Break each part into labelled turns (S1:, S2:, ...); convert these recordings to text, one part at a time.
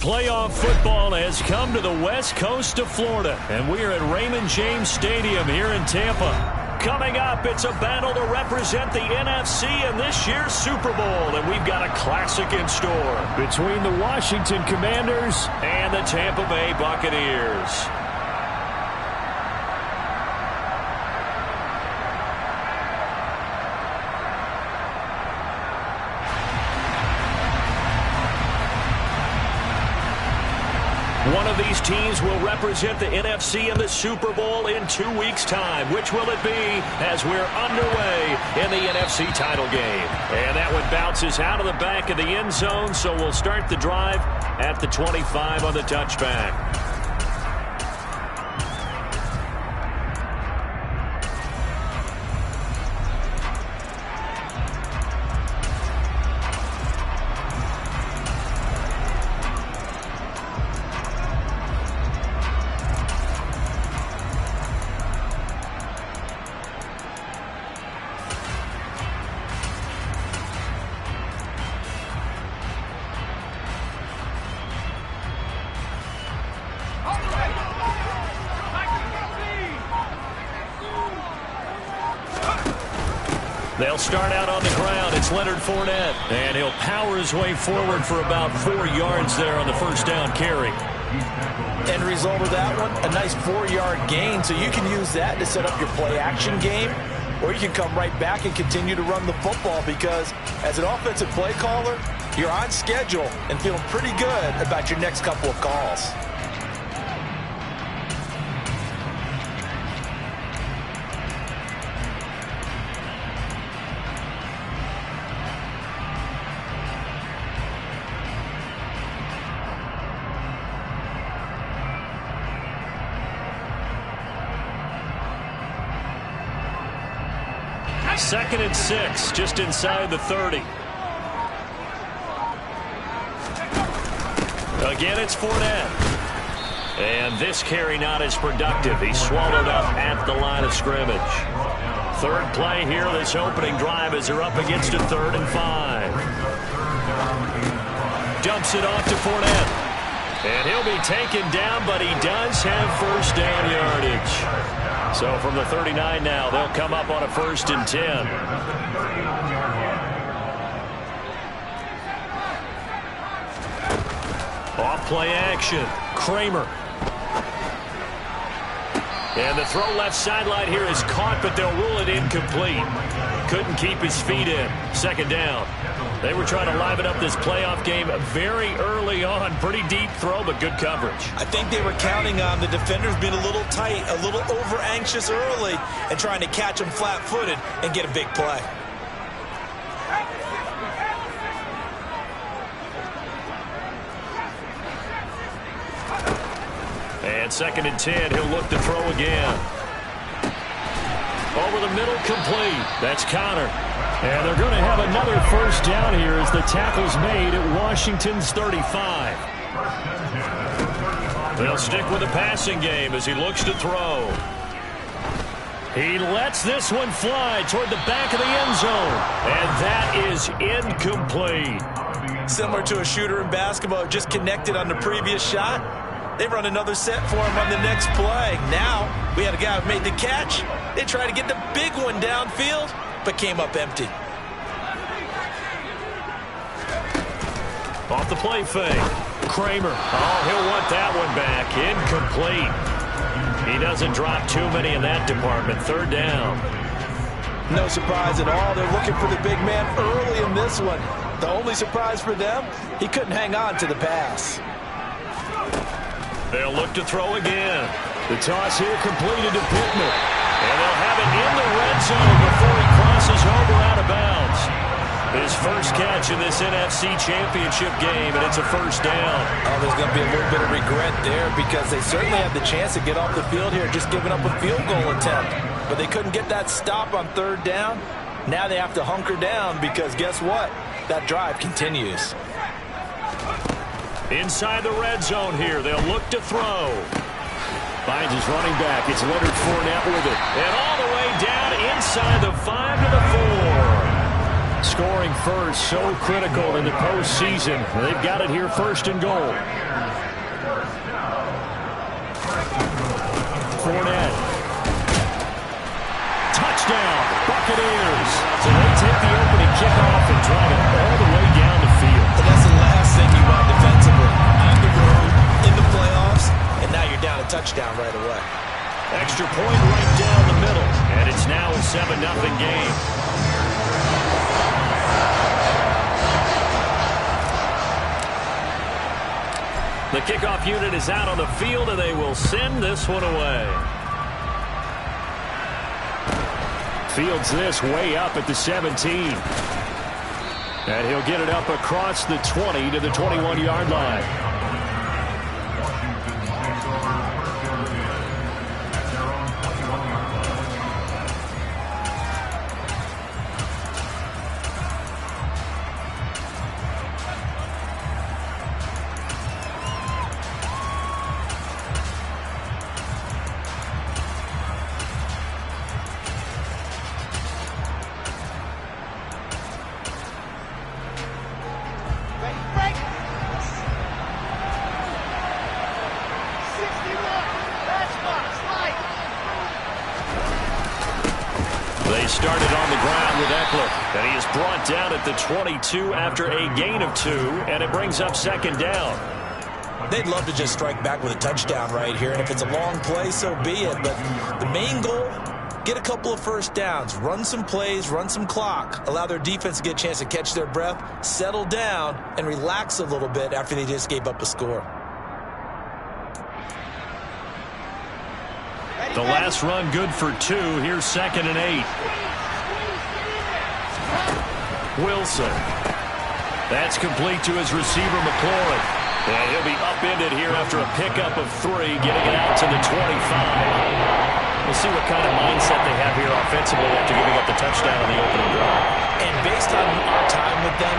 S1: Playoff football has come to the west coast of Florida, and we are at Raymond James Stadium here in Tampa. Coming up, it's a battle to represent the NFC in this year's Super Bowl, and we've got a classic in store between the Washington Commanders and the Tampa Bay Buccaneers. One of these teams will represent the NFC in the Super Bowl in 2 weeks' time. Which will it be as we're underway in the NFC title game? And that one bounces out of the back of the end zone, so we'll start the drive at the 25 on the touchback. They'll start out on the ground. It's Leonard Fournette, and he'll power his way forward for about 4 yards there on the first down carry.
S2: End result of that one, a nice 4-yard gain, so you can use that to set up your play-action game, or you can come right back and continue to run the football because as an offensive play caller, you're on schedule and feeling pretty good about your next couple of calls.
S1: Second and 6, just inside the 30. Again, it's Fournette. And this carry not as productive. He's swallowed up at the line of scrimmage. Third play here, this opening drive as they're up against a 3rd and 5. Dumps it off to Fournette. And he'll be taken down, but he does have first down yardage. So from the 39 now, they'll come up on a 1st and 10. Off play action. Kramer. And the throw left sideline here is caught, but they'll rule it incomplete. Couldn't keep his feet in. 2nd down. They were trying to liven up this playoff game very early on. Pretty deep throw, but good coverage.
S2: I think they were counting on the defenders being a little tight, a little over-anxious early, and trying to catch them flat-footed and get a big play.
S1: And 2nd and 10, he'll look to throw again. Over the middle, complete. That's Connor. And they're going to have another 1st down here as the tackle's made at Washington's 35. They'll stick with the passing game as he looks to throw. He lets this one fly toward the back of the end zone. And that is incomplete.
S2: Similar to a shooter in basketball, just connected on the previous shot. They run another set for him on the next play. Now, we had a guy who made the catch. They tried to get the big one downfield, but came up empty.
S1: Off the play fake. Kramer. Oh, he'll want that one back. Incomplete. He doesn't drop too many in that department. 3rd down.
S2: No surprise at all. They're looking for the big man early in this one. The only surprise for them, he couldn't hang on to the pass.
S1: They'll look to throw again. The toss here completed to Pittman. And they'll have it in the red zone before he crosses over out of bounds. His first catch in this NFC Championship game, and it's a 1st down.
S2: Oh, there's going to be a little bit of regret there because they certainly had the chance to get off the field here, just giving up a field goal attempt. But they couldn't get that stop on 3rd down. Now they have to hunker down because guess what? That drive continues.
S1: Inside the red zone here, they'll look to throw. Finds his running back. It's Leonard Fournette with it. And all the way down inside the 5 to the 4. Scoring first, so critical in the postseason. They've got it here, first and goal. Fournette. Touchdown, Buccaneers. So they take the opening kickoff and drive it all the way down the field.
S2: And that's the last thing you want defensively. On the road, in the playoffs, and now you're down a touchdown right away.
S1: Extra point right down the middle, and it's now a 7-0 game. The kickoff unit is out on the field, and they will send this one away. Fields this way up at the 17. And he'll get it up across the 20 to the 21-yard line. They started on the ground with Eckler, and he is brought down at the 22 after a gain of 2, and it brings up second down.
S2: They'd love to just strike back with a touchdown right here, and if it's a long play, so be it. But the main goal, get a couple of first downs, run some plays, run some clock, allow their defense to get a chance to catch their breath, settle down, and relax a little bit after they just gave up a score.
S1: The last run good for 2. Here's 2nd and 8. Wilson. That's complete to his receiver, McLaurin. And he'll be upended here after a pickup of 3, getting it out to the 25. We'll see what kind of mindset they have here offensively after giving up the touchdown on the opening drive.
S2: And based on our time with them,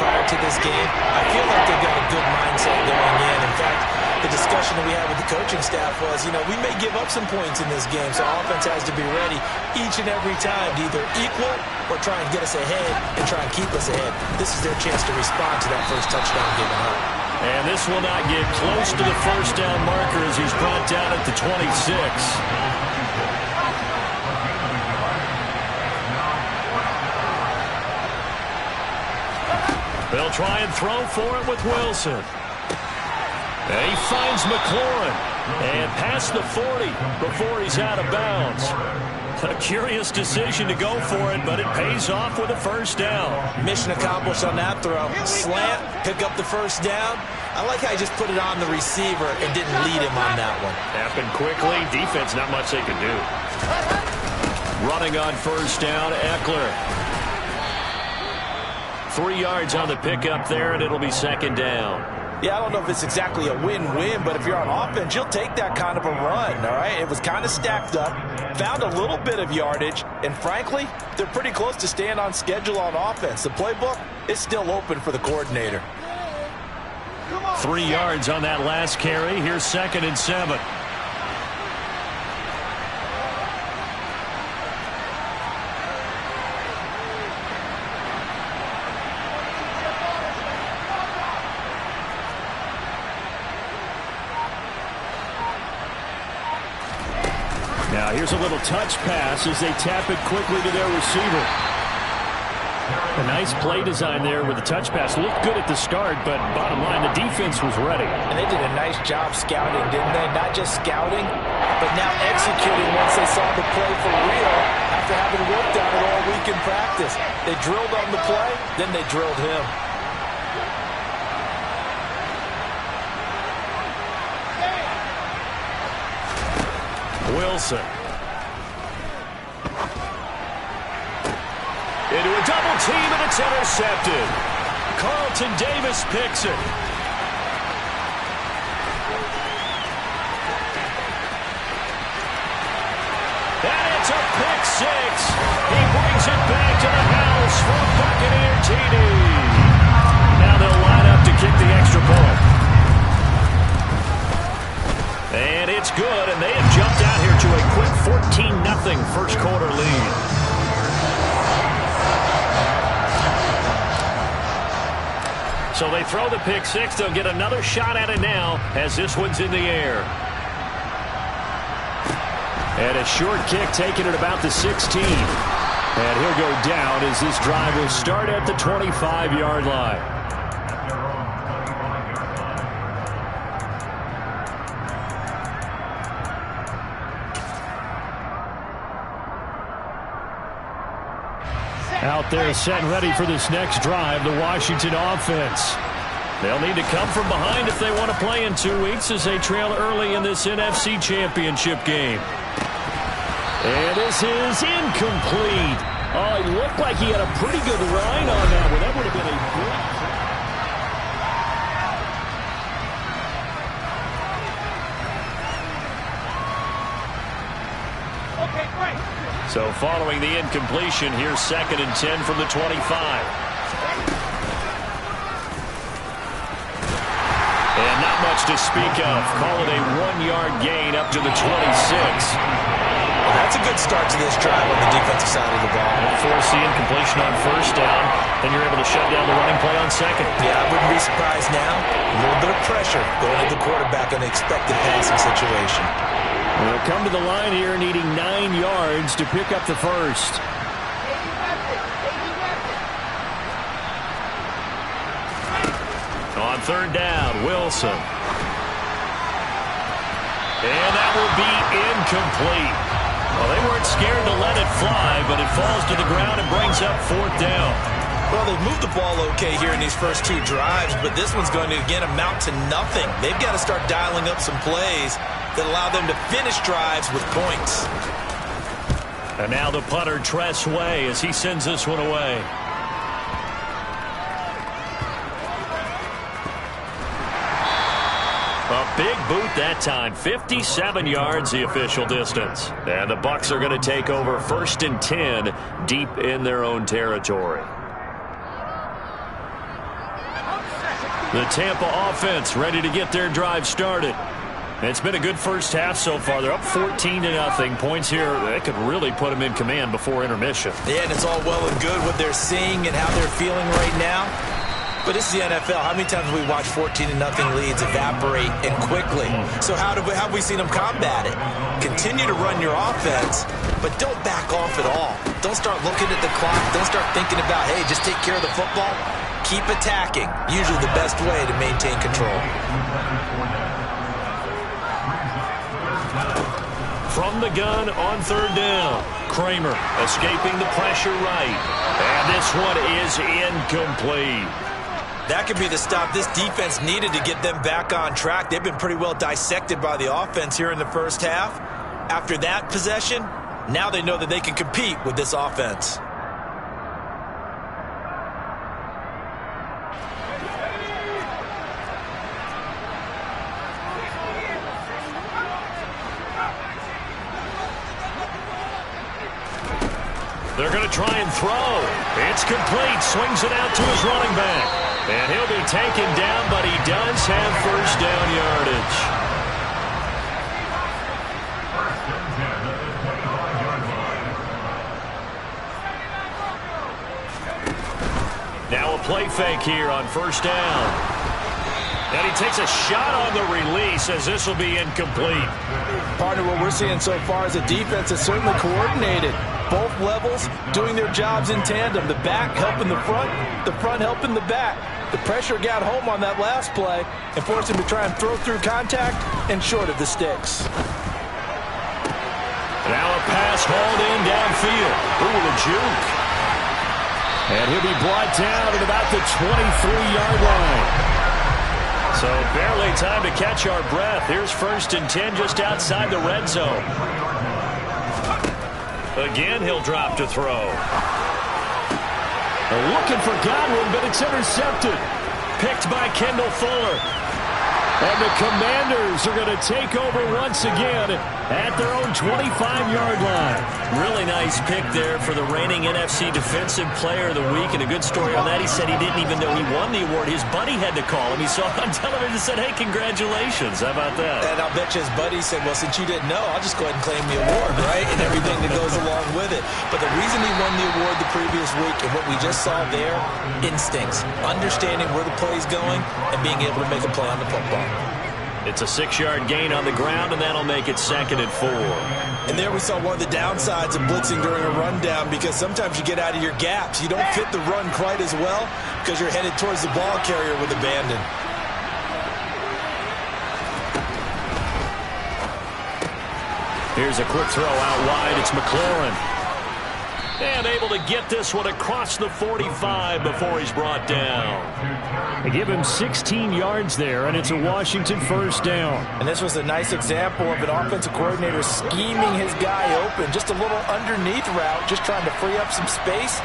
S2: prior to this game, I feel like they've got a good mindset going in. In fact, the discussion that we had with the coaching staff was, we may give up some points in this game, so offense has to be ready each and every time to either equal or try and get us ahead and try and keep us ahead. This is their chance to respond to that first touchdown given up.
S1: And this will not get close to the first down marker as he's brought down at the 26. They'll try and throw for it with Wilson. And he finds McLaurin. And past the 40 before he's out of bounds. A curious decision to go for it, but it pays off with a first down.
S2: Mission accomplished on that throw. Slant, pick up the first down. I like how he just put it on the receiver and didn't lead him on that one.
S1: Happened quickly. Defense, not much they could do. Running on first down, Eckler. 3 yards on the pickup there, and it'll be second down.
S2: Yeah, I don't know if it's exactly a win-win, but if you're on offense, you'll take that kind of a run, all right? It was kind of stacked up, found a little bit of yardage, and frankly, they're pretty close to staying on schedule on offense. The playbook is still open for the coordinator.
S1: 3 yards on that last carry. Here's 2nd and 7. Now here's a little touch pass as they tap it quickly to their receiver. A nice play design there with the touch pass. Looked good at the start, but bottom line, the defense was ready.
S2: And they did a nice job scouting, didn't they? Not just scouting, but now executing once they saw the play for real after having worked on it all week in practice. They drilled on the play, then they drilled him.
S1: Wilson. Into a double team, and it's intercepted. Carlton Davis picks it. And it's a pick six. He brings it back to the house for a Buccaneer TD. Now they'll line up to kick the extra point. And it's good, and they have jumped out here to a quick 14-0 first quarter lead. So they throw the pick six. They'll get another shot at it now as this one's in the air. And a short kick taken at about the 16. And he'll go down as this drive will start at the 25-yard line. Out there set and ready for this next drive, the Washington offense. They'll need to come from behind if they want to play in 2 weeks as they trail early in this NFC Championship game. And this is incomplete. Oh, it looked like he had a pretty good line on that one. That would have been a great... So following the incompletion, here's 2nd and 10 from the 25. And not much to speak of. Call it a 1-yard gain up to the 26.
S2: Well, that's a good start to this drive on the defensive side of the ball.
S1: Force the incompletion on 1st down, then you're able to shut down the running play on 2nd.
S2: Yeah, I wouldn't be surprised now. A little bit of pressure going at the quarterback in an expected passing situation.
S1: We'll come to the line here needing 9 yards to pick up the first. On 3rd down, Wilson. And that will be incomplete. Well, they weren't scared to let it fly, but it falls to the ground and brings up 4th down.
S2: Well, they've moved the ball okay here in these first 2 drives, but this one's going to, again, amount to nothing. They've got to start dialing up some plays that allow them to finish drives with points.
S1: And now the punter, Tress Way, as he sends this one away. A big boot that time. 57 yards the official distance. And the Bucs are going to take over 1st and 10 deep in their own territory. The Tampa offense ready to get their drive started. It's been a good first half so far. They're up 14-0. Points here, they could really put them in command before intermission.
S2: Yeah, and it's all well and good what they're seeing and how they're feeling right now. But this is the NFL. How many times have we watched 14-0 leads evaporate and quickly? So how have we seen them combat it? Continue to run your offense, but don't back off at all. Don't start looking at the clock. Don't start thinking about, hey, just take care of the football. Keep attacking. Usually the best way to maintain control.
S1: From the gun on 3rd down. Kramer escaping the pressure right. And this one is incomplete.
S2: That could be the stop this defense needed to get them back on track. They've been pretty well dissected by the offense here in the first half. After that possession, now they know that they can compete with this offense.
S1: They're going to try and throw. It's complete. Swings it out to his running back. And he'll be taken down, but he does have 1st down yardage. Now a play fake here on 1st down. And he takes a shot on the release as this will be incomplete.
S2: Partner, what we're seeing so far is a defense that's certainly coordinated. Both levels doing their jobs in tandem. The back helping the front helping the back. The pressure got home on that last play and forced him to try and throw through contact and short of the sticks.
S1: Now a pass hauled in downfield. Ooh, the juke. And he'll be brought down at about the 23-yard line. So barely time to catch our breath. Here's 1st and 10 just outside the red zone. Again, he'll drop to throw. They're looking for Godwin, but it's intercepted. Picked by Kendall Fuller. And the Commanders are going to take over once again at their own 25-yard line. Really nice pick there for the reigning NFC Defensive Player of the Week. And a good story on that, he said he didn't even know he won the award. His buddy had to call him. He saw it on television and said, hey, congratulations. How about that?
S2: And I'll bet you his buddy said, well, since you didn't know, I'll just go ahead and claim the award, right? And everything that goes along with it. But the reason he won the award the previous week and what we just saw there, instincts, understanding where the play is going and being able to make a play on the football.
S1: It's a 6-yard gain on the ground, and that'll make it 2nd and 4.
S2: And there we saw one of the downsides of blitzing during a rundown, because sometimes you get out of your gaps. You don't fit the run quite as well because you're headed towards the ball carrier with abandon.
S1: Here's a quick throw out wide. It's McLaurin. And able to get this one across the 45 before he's brought down. They give him 16 yards there, and it's a Washington first down.
S2: And this was a nice example of an offensive coordinator scheming his guy open. Just a little underneath route, just trying to free up some space,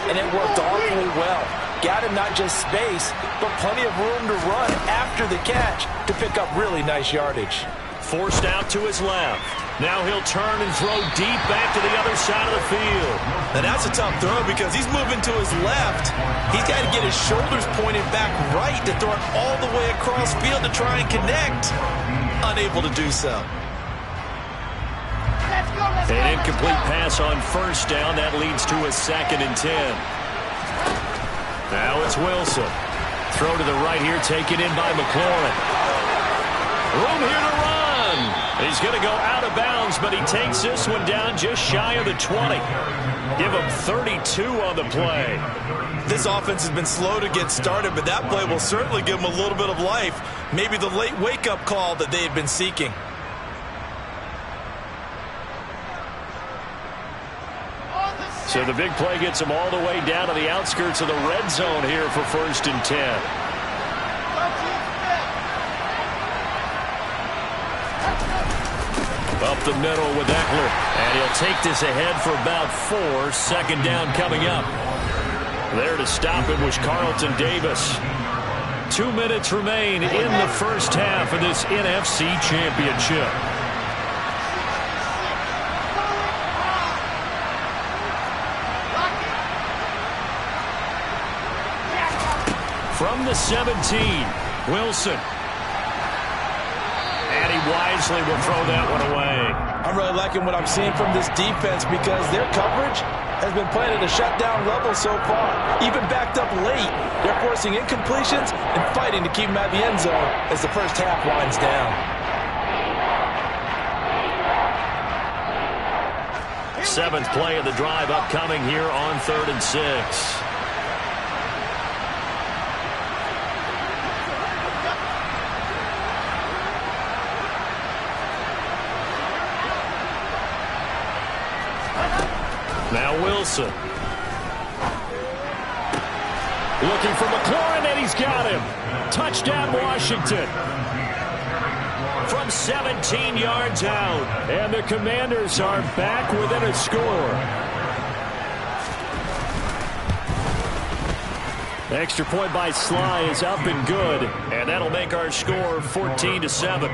S2: and it worked awfully well. Got him not just space, but plenty of room to run after the catch to pick up really nice yardage.
S1: Forced out to his left. Now he'll turn and throw deep back to the other side of the field.
S2: Now that's a tough throw because he's moving to his left. He's got to get his shoulders pointed back right to throw it all the way across field to try and connect. Unable to do so.
S1: An incomplete pass on first down. That leads to a 2nd and 10. Now it's Wilson. Throw to the right here, taken in by McLaurin. Room here to run. He's going to go out of bounds, but he takes this one down just shy of the 20. Give him 32 on the play.
S2: This offense has been slow to get started, but that play will certainly give them a little bit of life. Maybe the late wake-up call that they had been seeking.
S1: So the big play gets him all the way down to the outskirts of the red zone here for 1st and 10. Up the middle with Eckler, and he'll take this ahead for about 4. 2nd down coming up. There to stop him was Carlton Davis. 2 minutes remain in the first half of this NFC Championship. From the 17, Wilson. And he wisely will throw that one away.
S2: I'm really liking what I'm seeing from this defense because their coverage has been playing at a shutdown level so far. Even backed up late, they're forcing incompletions and fighting to keep them out of the end zone as the first half winds down.
S1: 7th play of the drive upcoming here on 3rd and 6. Now Wilson. Looking for McLaurin, and he's got him. Touchdown, Washington. From 17 yards out. And the Commanders are back within a score. The extra point by Sly is up and good. And that'll make our score 14-7.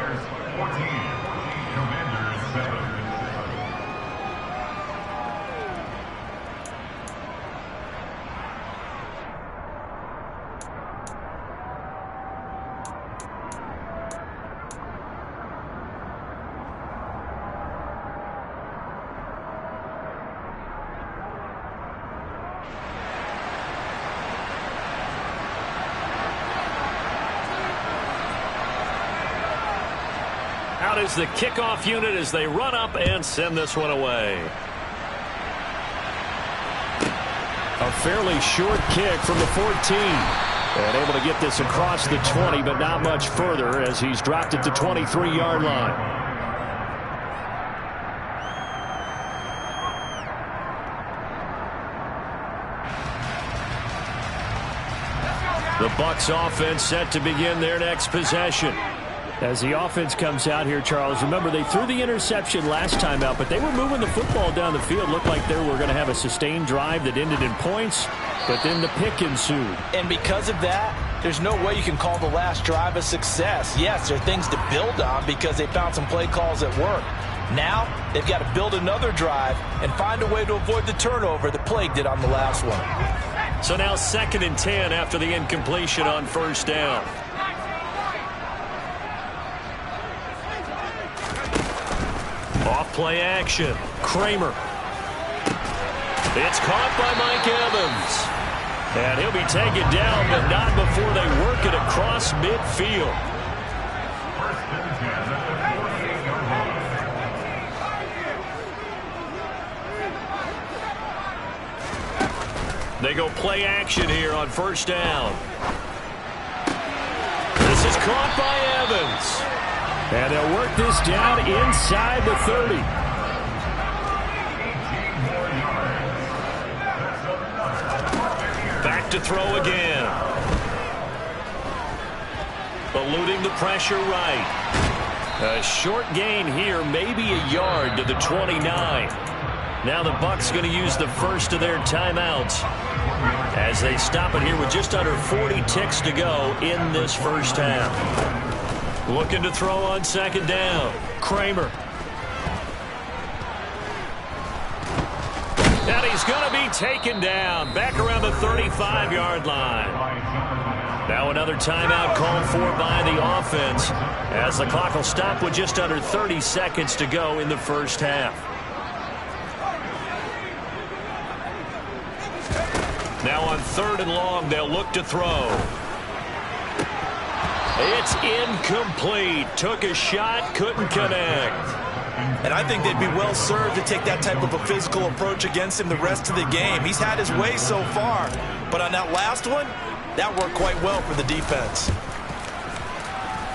S1: Out is the kickoff unit as they run up and send this one away. A fairly short kick from the 14. And able to get this across the 20, but not much further as he's dropped at the 23-yard line. The Bucs offense set to begin their next possession. As the offense comes out here, Charles, remember they threw the interception last time out, but they were moving the football down the field. Looked like they were going to have a sustained drive that ended in points, but then the pick ensued.
S2: And because of that, there's no way you can call the last drive a success. Yes, there are things to build on because they found some play calls that work. Now, they've got to build another drive and find a way to avoid the turnover that Plague did on the last one.
S1: So now 2nd and 10 after the incompletion on 1st down. Off play action. Kramer. It's caught by Mike Evans. And he'll be taken down, but not before they work it across midfield. They go play action here on 1st down. This is caught by Evans. And they'll work this down inside the 30. Back to throw again. Eluding the pressure right. A short gain here, maybe a yard to the 29. Now the Bucs going to use the first of their timeouts as they stop it here with just under 40 ticks to go in this first half. Looking to throw on 2nd down. Kramer. And he's going to be taken down back around the 35-yard line. Now another timeout called for by the offense as the clock will stop with just under 30 seconds to go in the first half. Now on 3rd and long, they'll look to throw. It's incomplete. Took a shot, couldn't connect.
S2: And I think they'd be well served to take that type of a physical approach against him the rest of the game. He's had his way so far. But on that last one, that worked quite well for the defense.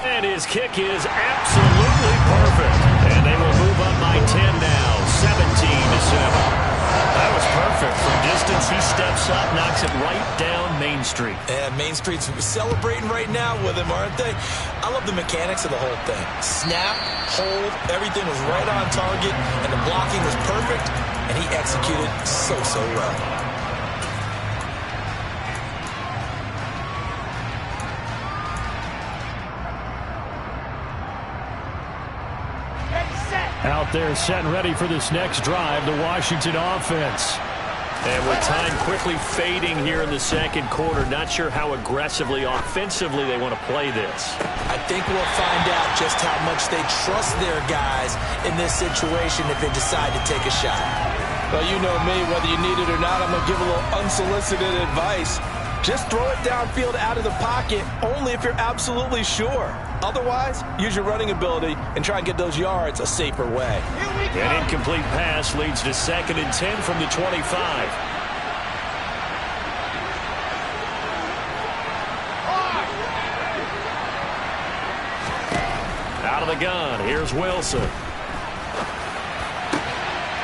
S1: And his kick is absolutely perfect. And they will move up by 10 now, 17-7. That was perfect. From distance, he steps up, knocks it right down Main Street.
S2: And Main Street's celebrating right now with him, aren't they? I love the mechanics of the whole thing. Snap, hold, everything was right on target, and the blocking was perfect, and he executed so well.
S1: Out there set and ready for this next drive, the Washington offense. And with time quickly fading here in the 2nd quarter, not sure how aggressively, offensively they want to play this.
S2: I think we'll find out just how much they trust their guys in this situation if they decide to take a shot. Well, you know me, whether you need it or not, I'm going to give a little unsolicited advice. Just throw it downfield out of the pocket, only if you're absolutely sure. Otherwise, use your running ability and try and get those yards a safer way.
S1: An incomplete pass leads to 2nd and 10 from the 25. Out of the gun, here's Wilson.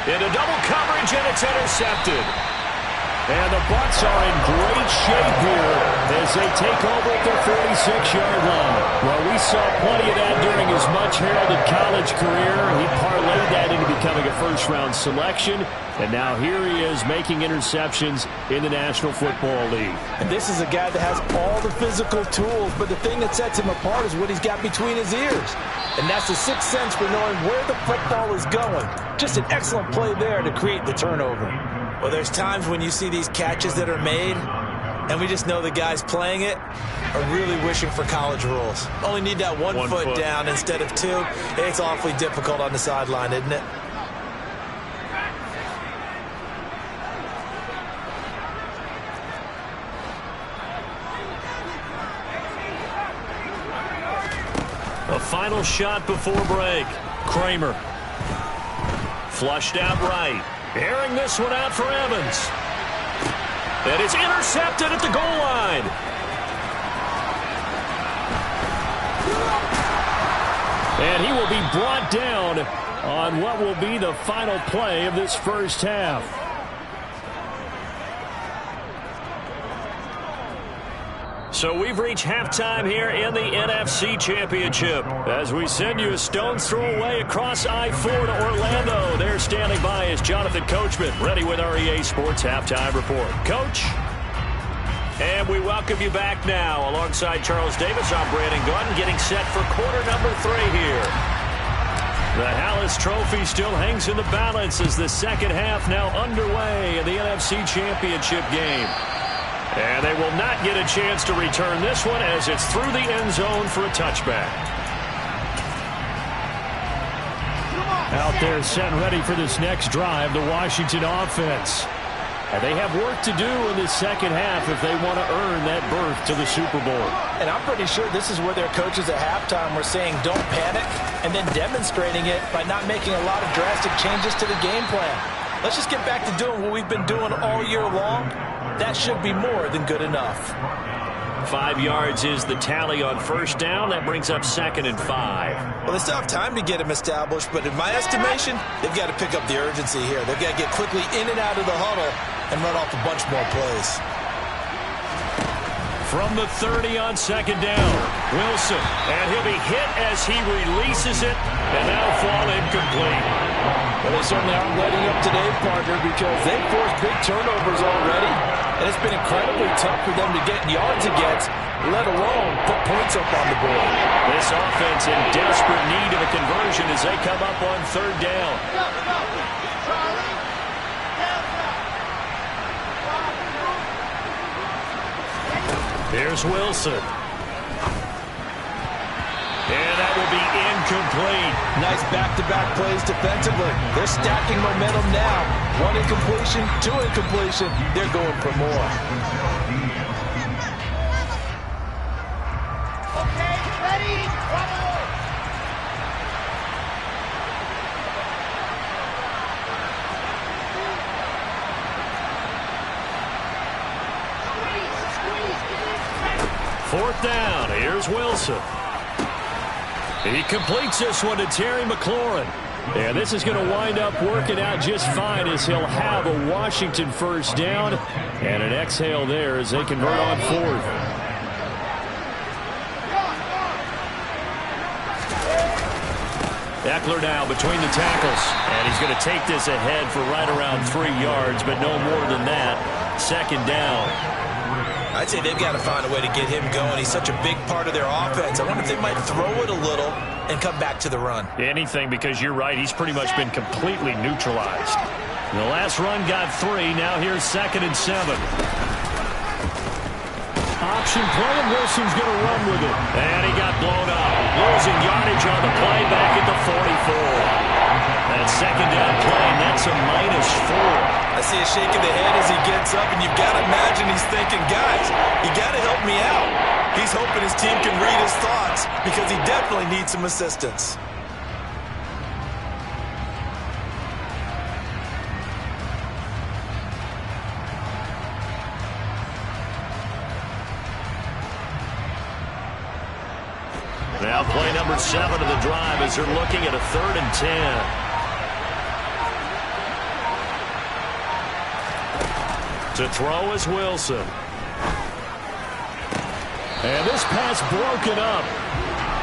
S1: Into double coverage, and it's intercepted. And the Bucs are in great shape here as they take over at their 46-yard line. Well, we saw plenty of that during his much-heralded college career. He parlayed that into becoming a first-round selection. And now here he is making interceptions in the National Football League.
S2: And this is a guy that has all the physical tools, but the thing that sets him apart is what he's got between his ears. And that's the sixth sense for knowing where the football is going. Just an excellent play there to create the turnover. Well, there's times when you see these catches that are made, and we just know the guys playing it are really wishing for college rules. Only need that one foot down instead of two. It's awfully difficult on the sideline, isn't it?
S1: A final shot before break. Kramer. Flushed out right. Airing this one out for Evans. And it's intercepted at the goal line. And he will be brought down on what will be the final play of this first half. So we've reached halftime here in the NFC Championship as we send you a stone's throw away across I-4 to Orlando. There standing by is Jonathan Coachman, ready with our EA Sports Halftime Report. Coach, and we welcome you back now. Alongside Charles Davis, I'm Brandon Gordon, getting set for quarter number 3 here. The Hallis Trophy still hangs in the balance as the second half now underway in the NFC Championship game. And they will not get a chance to return this one as it's through the end zone for a touchback. Out there set and ready for this next drive, the Washington offense. And they have work to do in the second half if they want to earn that berth to the Super Bowl.
S2: And I'm pretty sure this is where their coaches at halftime were saying don't panic, and then demonstrating it by not making a lot of drastic changes to the game plan. Let's just get back to doing what we've been doing all year long. That should be more than good enough.
S1: 5 yards is the tally on first down. That brings up 2nd and 5.
S2: Well, they still have time to get them established, but in my estimation, they've got to pick up the urgency here. They've got to get quickly in and out of the huddle and run off a bunch more plays.
S1: From the 30 on 2nd down, Wilson, and he'll be hit as he releases it, and now fall incomplete.
S2: Well, they certainly aren't letting up today, partner, because they've forced big turnovers already, and it's been incredibly tough for them to get yards against, let alone put points up on the board.
S1: This offense in desperate need of a conversion as they come up on 3rd down. Here's Wilson. And that will be incomplete.
S2: Nice back-to-back plays defensively. They're stacking momentum now. 1 incompletion, 2 incompletion. They're going for more.
S3: Okay, ready, bravo!
S1: Fourth down. Here's Wilson. He completes this one to Terry McLaurin. And this is going to wind up working out just fine as he'll have a Washington first down. And an exhale there as they convert on 4th. Eckler now between the tackles. And he's going to take this ahead for right around 3 yards, but no more than that. 2nd down.
S2: I'd say they've got to find a way to get him going. He's such a big part of their offense. I wonder if they might throw it a little and come back to the run.
S1: Anything, because you're right. He's pretty much been completely neutralized. The last run got 3. Now here's 2nd and 7. Option play, and Wilson's going to run with it. And he got blown up. Losing yardage on the play back at the 44. That 2nd down play, and that's a -4.
S2: I see a shake of the head as he gets up, and you've got to imagine he's thinking, guys, you got to help me out. He's hoping his team can read his thoughts because he definitely needs some assistance.
S1: Now play number 7 of the drive as they're looking at a 3rd and 10. To throw is Wilson. And this pass broken up.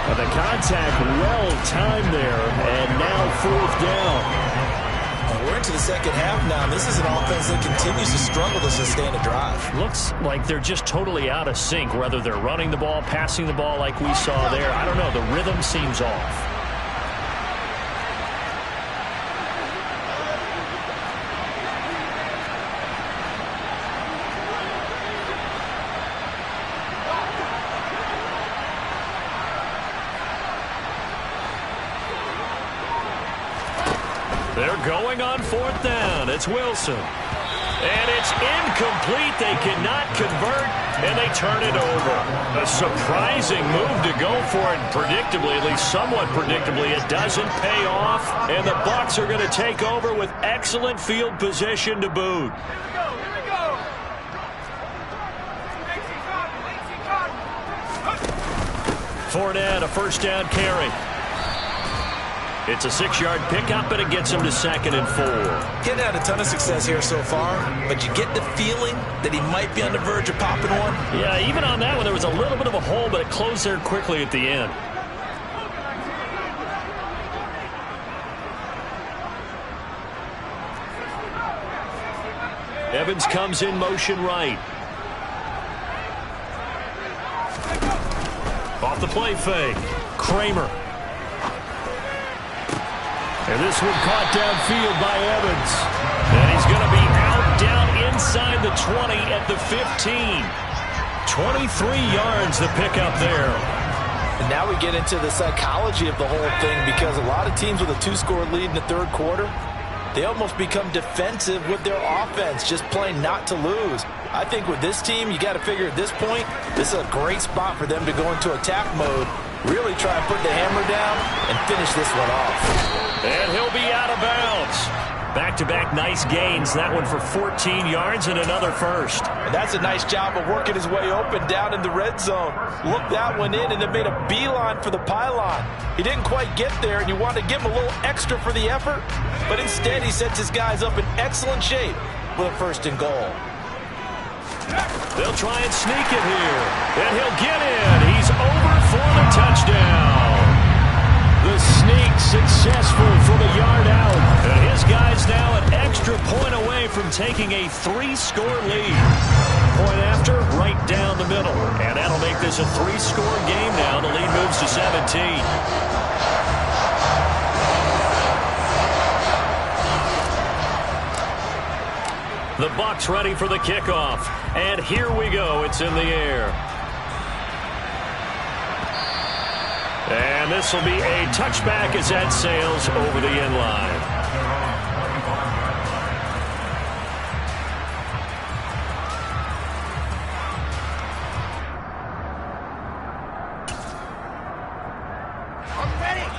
S1: And the contact well-timed there. And now 4th down.
S2: We're into the second half now. This is an offense that continues to struggle to sustain a drive.
S1: Looks like they're just totally out of sync, whether they're running the ball, passing the ball like we saw there. I don't know. The rhythm seems off. They're going on 4th down. It's Wilson. And it's incomplete. They cannot convert, and they turn it over. A surprising move to go for it. Predictably, at least somewhat predictably, it doesn't pay off. And the Bucs are going to take over with excellent field position to boot. Fournette, a first down carry. It's a 6-yard pickup, and it gets him to 2nd and 4.
S2: Getting had a ton of success here so far, but you get the feeling that he might be on the verge of popping one.
S1: Yeah, even on that one, there was a little bit of a hole, but it closed there quickly at the end. Evans comes in motion right. Off the play fake. Kramer. And this one caught downfield by Evans. And he's going to be out down inside the 20 at the 15. 23 yards the pickup there.
S2: And now we get into the psychology of the whole thing, because a lot of teams with a 2-score lead in the third quarter, they almost become defensive with their offense, just playing not to lose. I think with this team, you got to figure at this point, this is a great spot for them to go into attack mode, really try and put the hammer down and finish this one off.
S1: And he'll be out of bounds. Back-to-back nice gains. That one for 14 yards and another first.
S2: And that's a nice job of working his way open down in the red zone. Looked that one in and then made a beeline for the pylon. He didn't quite get there, and you want to give him a little extra for the effort, but instead he sets his guys up in excellent shape with a 1st and goal.
S1: They'll try and sneak it here, and he'll get in. He's over for the touchdown. The sneak successful from a yard out. And his guys now an extra point away from taking a 3-score lead. Point after, right down the middle. And that'll make this a 3-score game now. The lead moves to 17. The Bucs ready for the kickoff. And here we go. It's in the air. And this will be a touchback as that sails over the end line.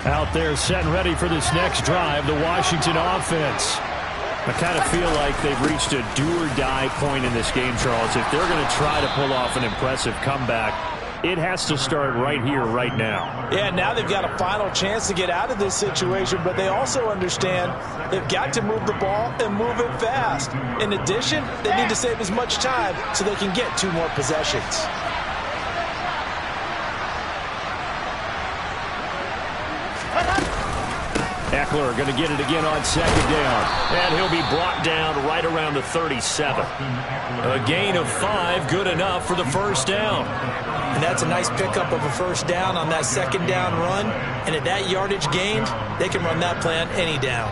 S1: Out there set and ready for this next drive, the Washington offense. I kind of feel like they've reached a do-or-die point in this game, Charles. If they're going to try to pull off an impressive comeback, it has to start right here, right now.
S2: Yeah, now they've got a final chance to get out of this situation, but they also understand they've got to move the ball and move it fast. In addition, they need to save as much time so they can get 2 more possessions.
S1: Eckler going to get it again on 2nd down. And he'll be brought down right around the 37. A gain of 5, good enough for the 1st down.
S2: And that's a nice pickup of a 1st down on that 2nd down run. And at that yardage gained, they can run that play on any down.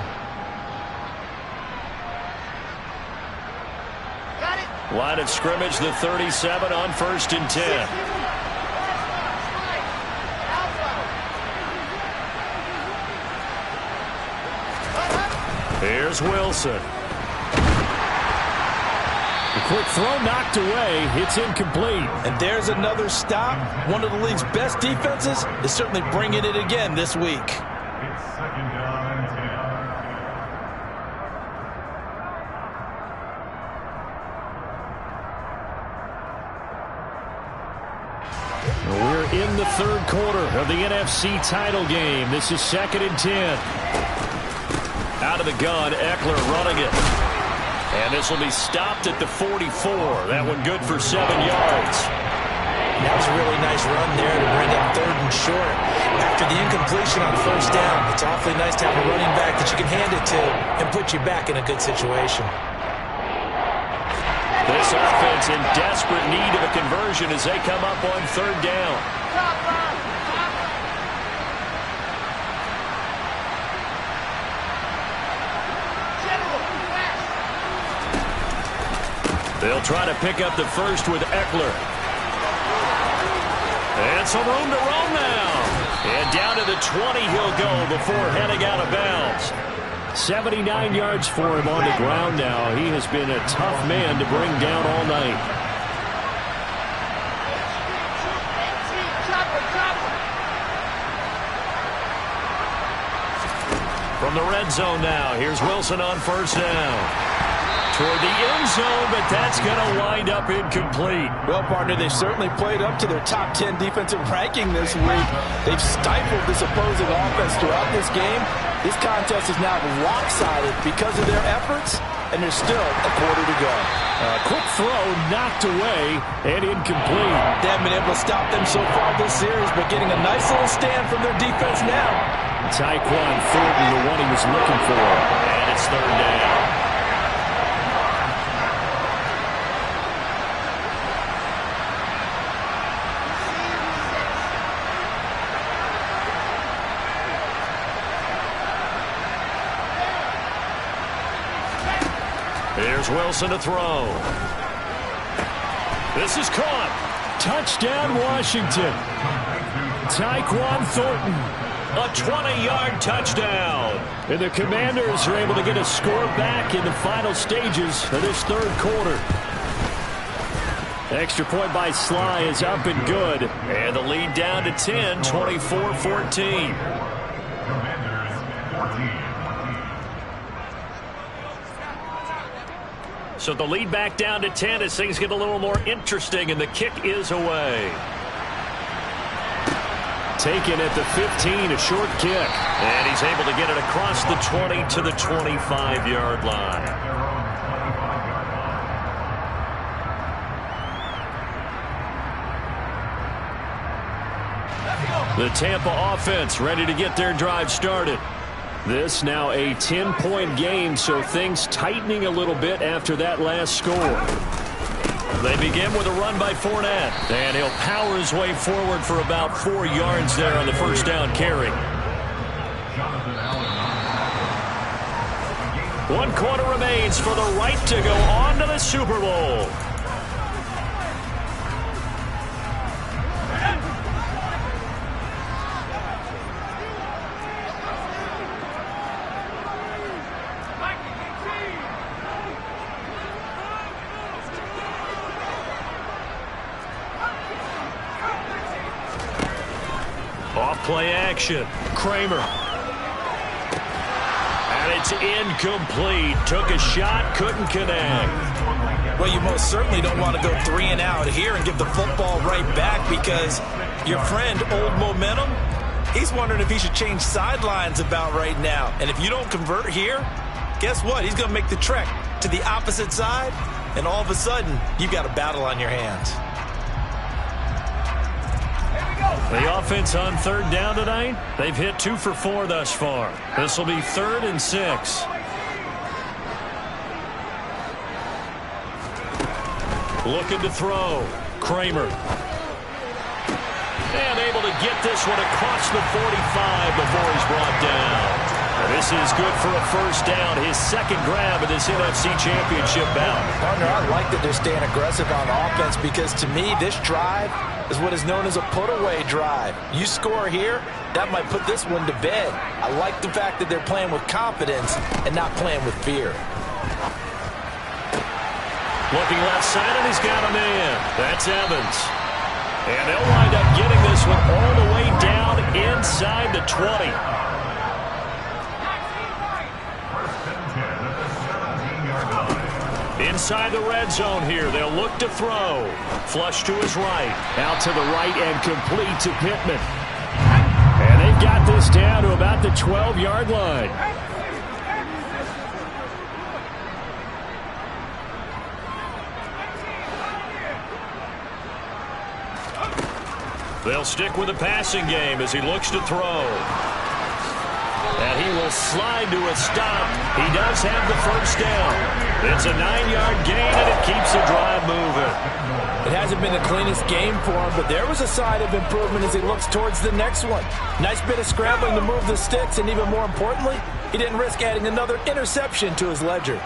S1: Line of scrimmage, the 37 on 1st and 10. Here's Wilson. The quick throw knocked away. It's incomplete.
S2: And there's another stop. One of the league's best defenses is certainly bringing it again this week.
S4: It's 2nd down and 10.
S1: We're in the 3rd quarter of the NFC title game. This is 2nd and 10. Out of the gun, Eckler running it. And this will be stopped at the 44. That one good for 7 yards.
S2: That was a really nice run there to bring up 3rd and short. After the incompletion on 1st down, it's awfully nice to have a running back that you can hand it to and put you back in a good situation.
S1: This offense in desperate need of a conversion as they come up on 3rd down. They'll try to pick up the 1st with Eckler. And some room to roam now. And down to the 20 he'll go before heading out of bounds. 79 yards for him on the ground now. He has been a tough man to bring down all night. From the red zone now, here's Wilson on 1st down. Toward the end zone, but that's going to wind up incomplete.
S2: Well, partner, they've certainly played up to their top 10 defensive ranking this week. They've stifled this opposing offense throughout this game. This contest is now lopsided because of their efforts, and there's still a quarter to go.
S1: A quick throw knocked away and incomplete.
S2: They haven't been able to stop them so far this series, but getting a nice little stand from their defense now.
S1: Tyquan Thornton, the one he was looking for. And it's 3rd down. Here's Wilson to throw. This is caught. Touchdown, Washington. Tyquan Thornton. A 20-yard touchdown. And the Commanders are able to get a score back in the final stages of this third quarter. Extra point by Sly is up and good. And the lead down to 10, 24-14. So the lead back down to 10 as things get a little more interesting, and the kick is away. Taken at the 15, a short kick. And he's able to get it across the 20 to the 25-yard line. The Tampa offense ready to get their drive started. This now a 10-point game, so things tightening a little bit after that last score. They begin with a run by Fournette, and he'll power his way forward for about 4 yards there on the first down carry. 1 quarter remains for the right to go on to the Super Bowl. Play action. Kramer. And it's incomplete. Took a shot, couldn't connect.
S2: Well, you most certainly don't want to go 3 and out here and give the football right back, because your friend, Old Momentum, he's wondering if he should change sidelines about right now. And if you don't convert here, guess what? He's going to make the trek to the opposite side, and all of a sudden, you've got a battle on your hands.
S1: The offense on third down tonight, they've hit 2 for 4 thus far. This will be 3rd and 6. Looking to throw. Kramer. And able to get this one across the 45 before he's brought down. This is good for a first down, his second grab of this NFC Championship bout.
S2: Partner, I like that they're staying aggressive on offense, because to me, this drive is what is known as a put-away drive. You score here, that might put this one to bed. I like the fact that they're playing with confidence and not playing with fear.
S1: Looking left side, and he's got him in. That's Evans. And they'll wind up getting this one all the way down inside the 20. Inside the red zone here, they'll look to throw. Flush to his right. Out to the right and complete to Pittman. And they've got this down to about the 12-yard line. They'll stick with the passing game as he looks to throw. And he will slide to a stop. He does have the first down. It's a 9-yard gain, and it keeps the drive moving.
S2: It hasn't been the cleanest game for him, but there was a sign of improvement as he looks towards the next one. Nice bit of scrambling to move the sticks, and even more importantly, he didn't risk adding another interception to his ledger.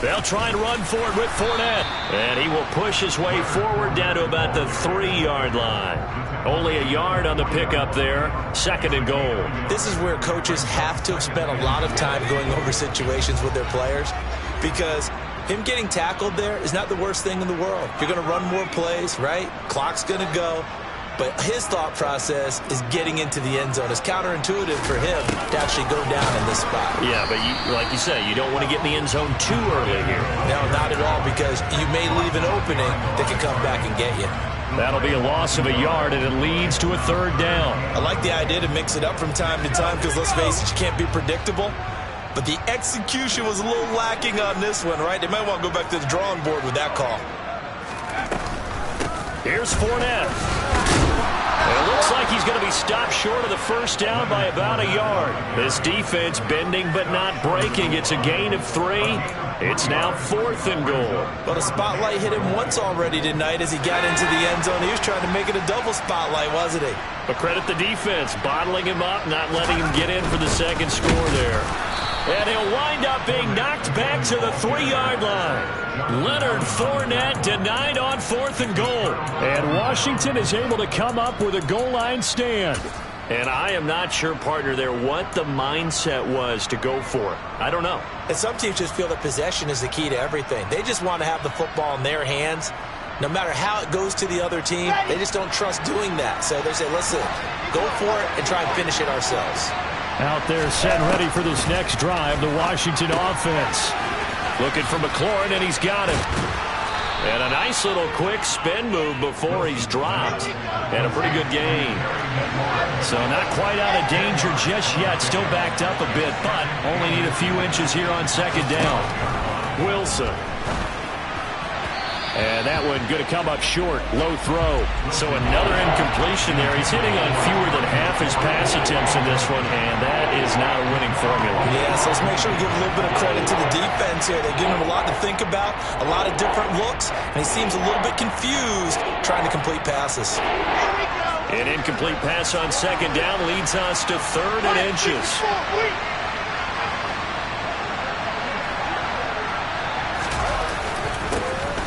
S1: They'll try and run for it with Fournette. And he will push his way forward down to about the 3-yard line. Only a yard on the pickup there. 2nd and goal.
S2: This is where coaches have to have spent a lot of time going over situations with their players, because him getting tackled there is not the worst thing in the world. You're going to run more plays, right? Clock's going to go. But his thought process is getting into the end zone. It's counterintuitive for him to actually go down in this spot.
S1: Yeah, but like you say, you don't want to get in the end zone too early here.
S2: No, not at all, because you may leave an opening that can come back and get you.
S1: That'll be a loss of a yard, and it leads to a 3rd down.
S2: I like the idea to mix it up from time to time, because let's face it, you can't be predictable. But the execution was a little lacking on this one, right? They might want to go back to the drawing board with that call.
S1: Here's Fournette. It looks like he's going to be stopped short of the first down by about a yard. This defense bending but not breaking. It's a gain of 3. It's now 4th and goal.
S2: But the spotlight hit him once already tonight as he got into the end zone. He was trying to make it a double spotlight, wasn't he?
S1: But credit the defense, bottling him up, not letting him get in for the second score there. And he'll wind up being knocked back to the 3-yard line. Leonard Fournette denied on 4th and goal. And Washington is able to come up with a goal line stand. And I am not sure, partner, there what the mindset was to go for it. I don't know.
S2: And some teams just feel that possession is the key to everything. They just want to have the football in their hands. No matter how it goes to the other team, they just don't trust doing that. So they say, listen, go for it and try and finish it ourselves.
S1: Out there set ready for this next drive, the Washington offense. Looking for McLaurin, and he's got him. And a nice little quick spin move before he's dropped. And a pretty good gain. So not quite out of danger just yet. Still backed up a bit, but only need a few inches here on 2nd down. Wilson. And that one going to come up short. Low throw. So another incompletion there. He's hitting on fewer than half his pass attempts in this one, and that is not a winning formula.
S2: Yeah, so let's make sure we give a little bit of credit to the defense here. They're giving him a lot to think about, a lot of different looks, and he seems a little bit confused trying to complete passes.
S1: An incomplete pass on 2nd down leads us to 3rd and inches.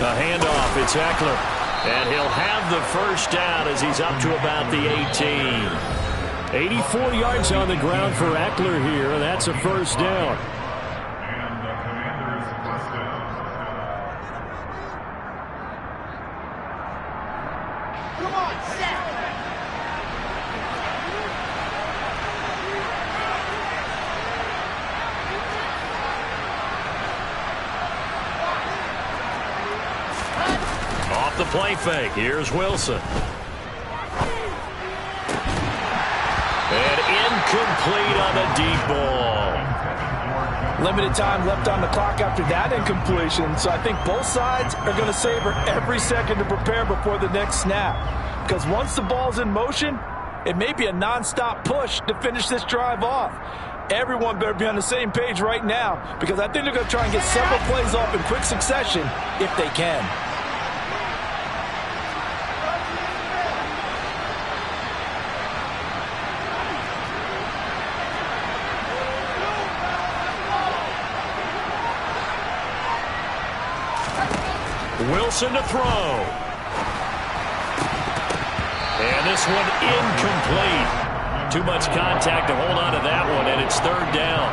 S1: A handoff, it's Eckler. And he'll have the first down as he's up to about the 18. 84 yards on the ground for Eckler here. That's a first down.
S4: And the Commanders' first down.
S3: Come on, set.
S1: Off the play fake, here's Wilson. And incomplete on the deep ball.
S2: Limited time left on the clock after that incompletion, so I think both sides are going to savor every second to prepare before the next snap. Because once the ball's in motion, it may be a nonstop push to finish this drive off. Everyone better be on the same page right now, because I think they're going to try and get several plays off in quick succession if they can.
S1: Wilson to throw. And this one incomplete. Too much contact to hold on to that one, and it's 3rd down.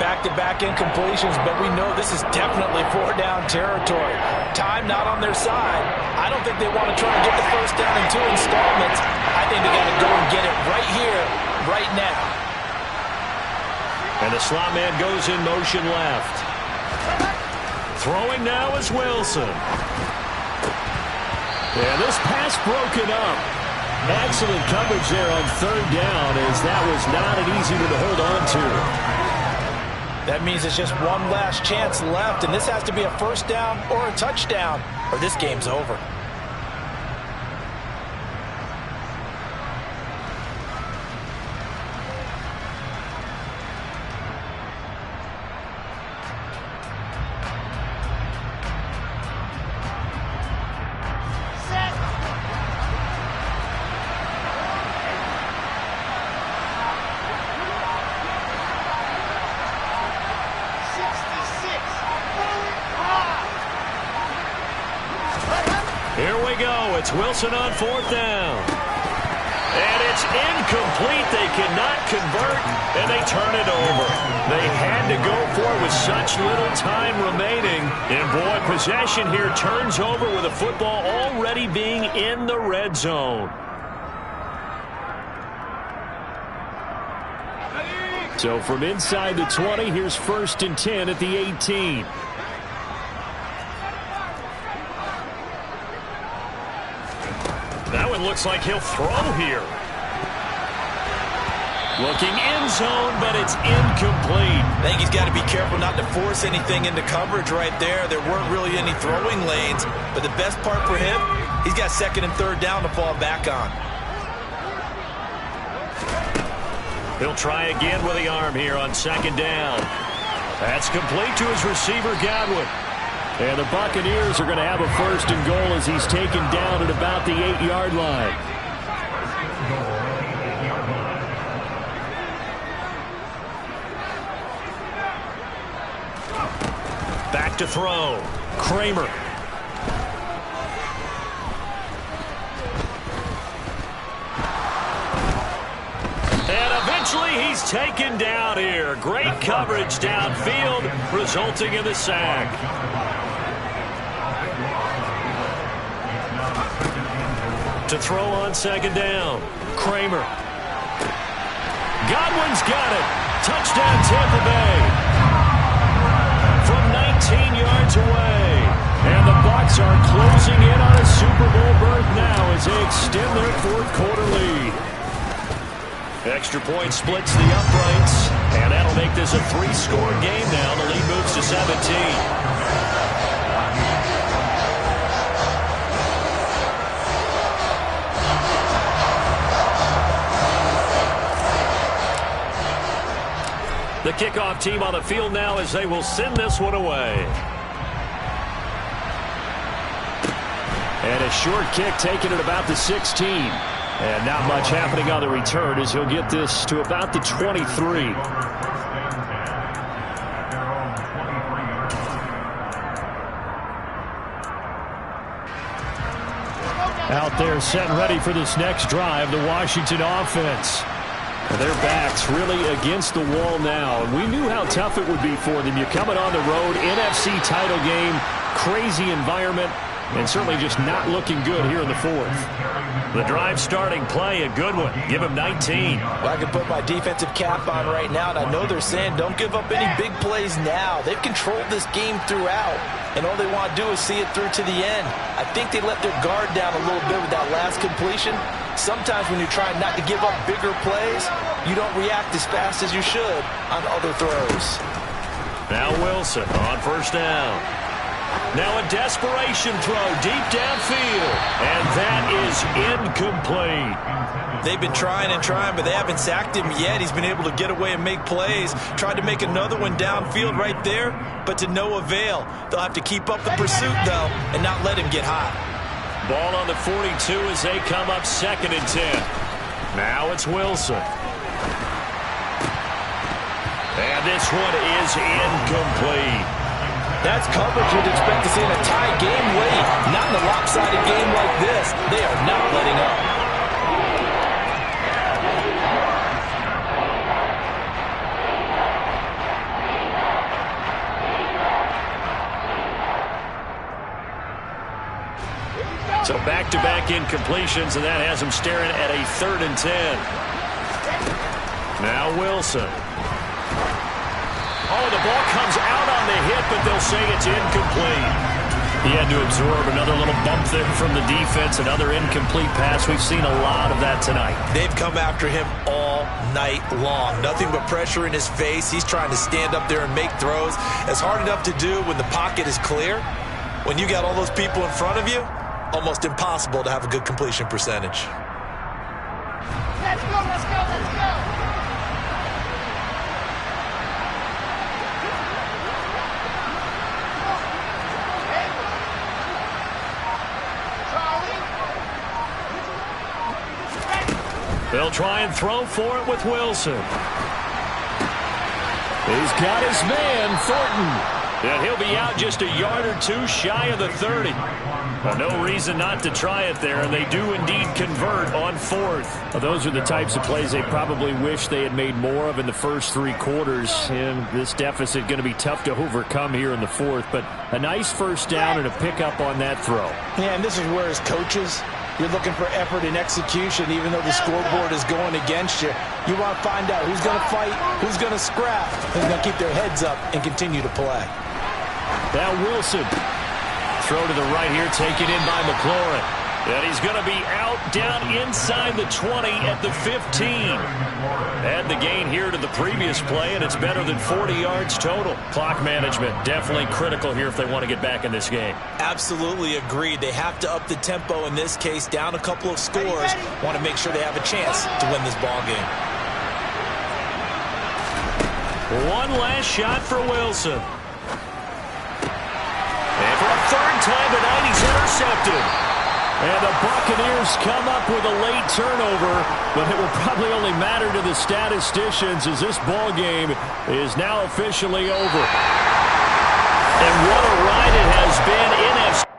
S2: Back-to-back incompletions, but we know this is definitely 4-down territory. Time not on their side. I don't think they want to try and get the first down in 2 installments. I think they got to go and get it right here, right now.
S1: And the slot man goes in motion left. Throwing now is Wilson. And this pass broken up. Excellent coverage there on 3rd down, as that was not an easy one to hold on to.
S2: That means it's just one last chance left, and this has to be a first down or a touchdown, or this game's over.
S1: It's Wilson on 4th down. And it's incomplete. They cannot convert, and they turn it over. They had to go for it with such little time remaining. And, boy, possession here turns over with the football already being in the red zone. So from inside the 20, here's 1st and 10 at the 18. That one looks like he'll throw here. Looking end zone, but it's incomplete.
S2: I think he's got to be careful not to force anything into coverage right there. There weren't really any throwing lanes, but the best part for him, he's got 2nd and 3rd down to fall back on.
S1: He'll try again with the arm here on 2nd down. That's complete to his receiver, Godwin. And the Buccaneers are going to have a 1st and goal as he's taken down at about the 8-yard line. back to throw. Kramer. And eventually he's taken down here. Great coverage downfield, resulting in the sack. To throw on second down. Kramer. Godwin's got it. Touchdown Tampa Bay. From 19 yards away. And the Bucs are closing in on a Super Bowl berth now as they extend their fourth quarter lead. Extra point splits the uprights. And that'll make this a 3-score game now. The lead moves to 17. The kickoff team on the field now as they will send this one away. And a short kick taken at about the 16. And not much happening on the return as he'll get this to about the 23. Out there set and ready for this next drive, the Washington offense. Their backs really against the wall now. We knew how tough it would be for them. You're coming on the road, NFC title game, crazy environment, and certainly just not looking good here in the fourth. The drive starting play, a good one. Give him 19.
S2: Well, I can put my defensive cap on right now, and I know they're saying don't give up any big plays now. They've controlled this game throughout, and all they want to do is see it through to the end. I think they let their guard down a little bit with that last completion. Sometimes when you're trying not to give up bigger plays, you don't react as fast as you should on other throws.
S1: Now Wilson on first down. Now a desperation throw deep downfield. And that is incomplete.
S2: They've been trying and trying, but they haven't sacked him yet. He's been able to get away and make plays. Tried to make another one downfield right there, but to no avail. They'll have to keep up the pursuit, though, and not let him get hot.
S1: Ball on the 42 as they come up 2nd and 10. Now it's Wilson. And this one is incomplete.
S2: That's coverage you'd expect to see in a tie game late. Not in a lopsided game like this. They are not letting up.
S1: So back-to-back incompletions, and that has him staring at a 3rd and 10. Now Wilson. Oh, the ball comes out on the hit, but they'll say it's incomplete. He had to absorb another little bump there from the defense, another incomplete pass. We've seen a lot of that tonight.
S2: They've come after him all night long. Nothing but pressure in his face. He's trying to stand up there and make throws. It's hard enough to do when the pocket is clear. When you got all those people in front of you, almost impossible to have a good completion percentage.
S3: Let's go, let's go, let's go.
S1: They'll try and throw for it with Wilson. He's got his man, Thornton. And he'll be out just a yard or two shy of the 30. Well, no reason not to try it there, and they do indeed convert on 4th. Well, those are the types of plays they probably wish they had made more of in the first 3 quarters. And this deficit going to be tough to overcome here in the 4th. But a nice first down and a pickup on that throw.
S5: Yeah, and this is where as coaches, you're looking for effort and execution, even though the scoreboard is going against you. You want to find out who's going to fight, who's going to scrap, who's going to keep their heads up and continue to play.
S1: Now Wilson. Throw to the right here, taken in by McLaurin. And he's going to be out down inside the 20 at the 15. Add the gain here to the previous play, and it's better than 40 yards total. Clock management definitely critical here if they want to get back in this game.
S2: Absolutely agreed. They have to up the tempo in this case, down a couple of scores. Want to make sure they have a chance to win this ball game.
S1: One last shot for Wilson. And for a 3rd time tonight, he's intercepted. And the Buccaneers come up with a late turnover, but it will probably only matter to the statisticians as this ball game is now officially over. And what a ride it has been. NFC